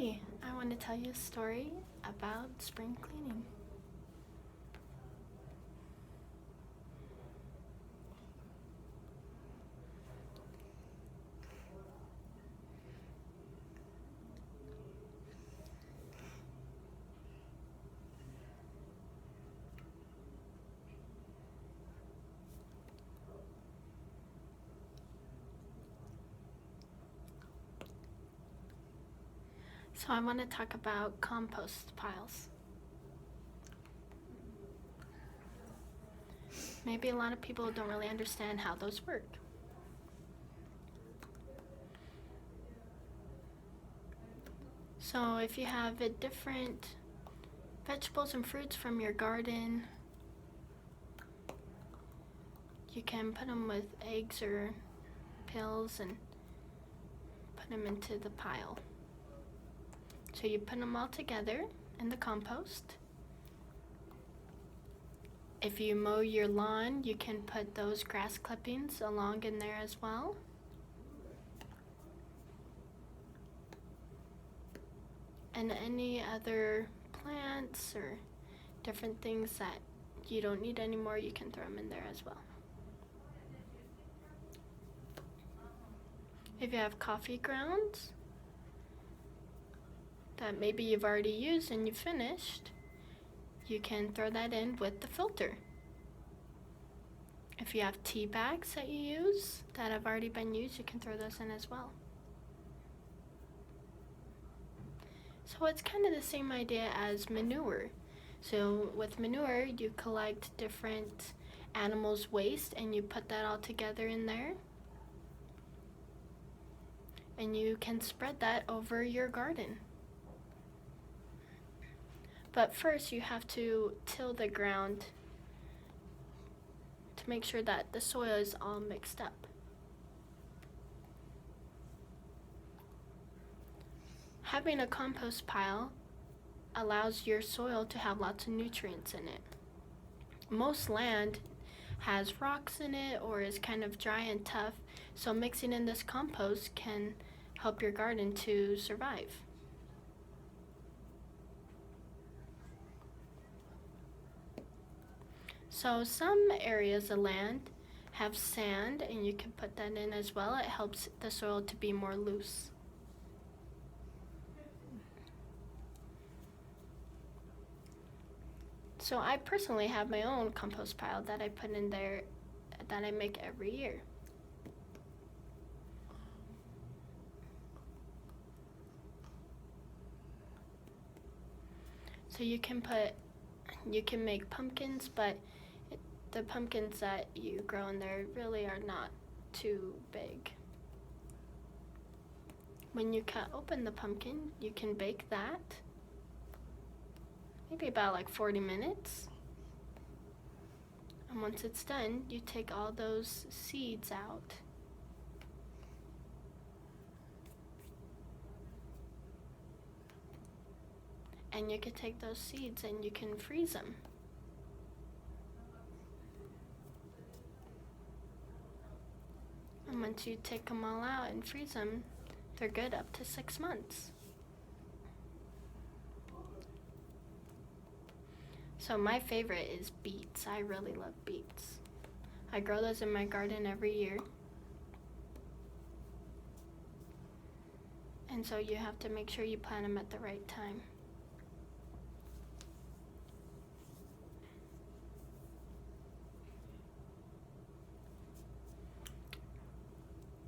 Today, I want to tell you a story about spring cleaning. So, I want to talk about compost piles. Maybe a lot of people don't really understand how those work. So, if you have different vegetables and fruits from your garden, you can put them with eggs or pills and put them into the pile. So you put them all together in the compost. If you mow your lawn, you can put those grass clippings along in there as well. And any other plants or different things that you don't need anymore, you can throw them in there as well. If you have coffee grounds that maybe you've already used and you finished, you can throw that in with the filter. If you have tea bags that you use that have already been used, you can throw those in as well. So it's kind of the same idea as manure. So with manure, you collect different animals' waste and you put that all together in there. And you can spread that over your garden. But first, you have to till the ground to make sure that the soil is all mixed up. Having a compost pile allows your soil to have lots of nutrients in it. Most land has rocks in it or is kind of dry and tough, so mixing in this compost can help your garden to survive. So some areas of land have sand and you can put that in as well. It helps the soil to be more loose. So I personally have my own compost pile that I put in there that I make every year. So you can make pumpkins, but the pumpkins that you grow in there really are not too big. When you cut open the pumpkin, you can bake that, maybe about like 40 minutes. And once it's done, you take all those seeds out. And you can take those seeds and you can freeze them. And once you take them all out and freeze them, they're good up to 6 months. So my favorite is beets. I really love beets. I grow those in my garden every year. And so you have to make sure you plant them at the right time.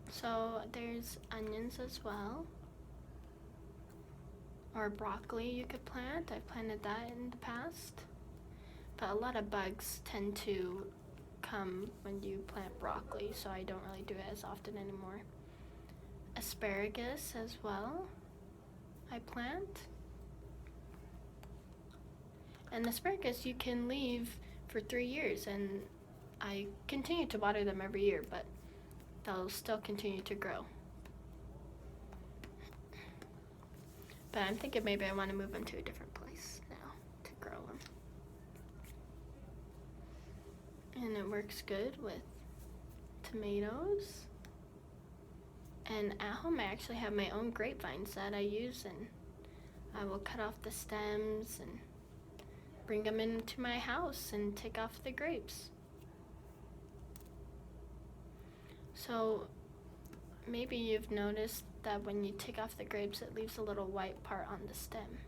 So there's onions as well, or broccoli you could plant. I've planted that in the past, but a lot of bugs tend to come when you plant broccoli, so I don't really do it as often anymore. Asparagus as well, I plant. And asparagus you can leave for 3 years, and I continue to water them every year, but they'll still continue to grow. But I'm thinking maybe I want to move them to a different place now to grow them. And it works good with tomatoes. And at home I actually have my own grapevines that I use, and I will cut off the stems and bring them into my house and take off the grapes. So maybe you've noticed that when you take off the grapes, it leaves a little white part on the stem.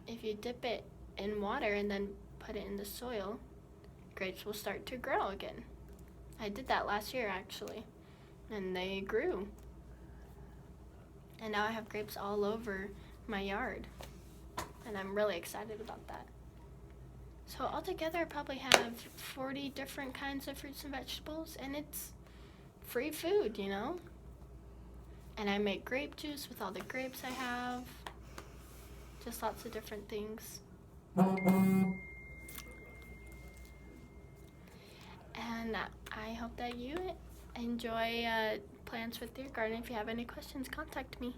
If you dip it in water and then put it in the soil, grapes will start to grow again. I did that last year actually, and they grew. And now I have grapes all over my yard, and I'm really excited about that. So altogether I probably have 40 different kinds of fruits and vegetables, and it's free food, you know? And I make grape juice with all the grapes I have. Just lots of different things. And I hope that you enjoy plants with your garden. If you have any questions, contact me.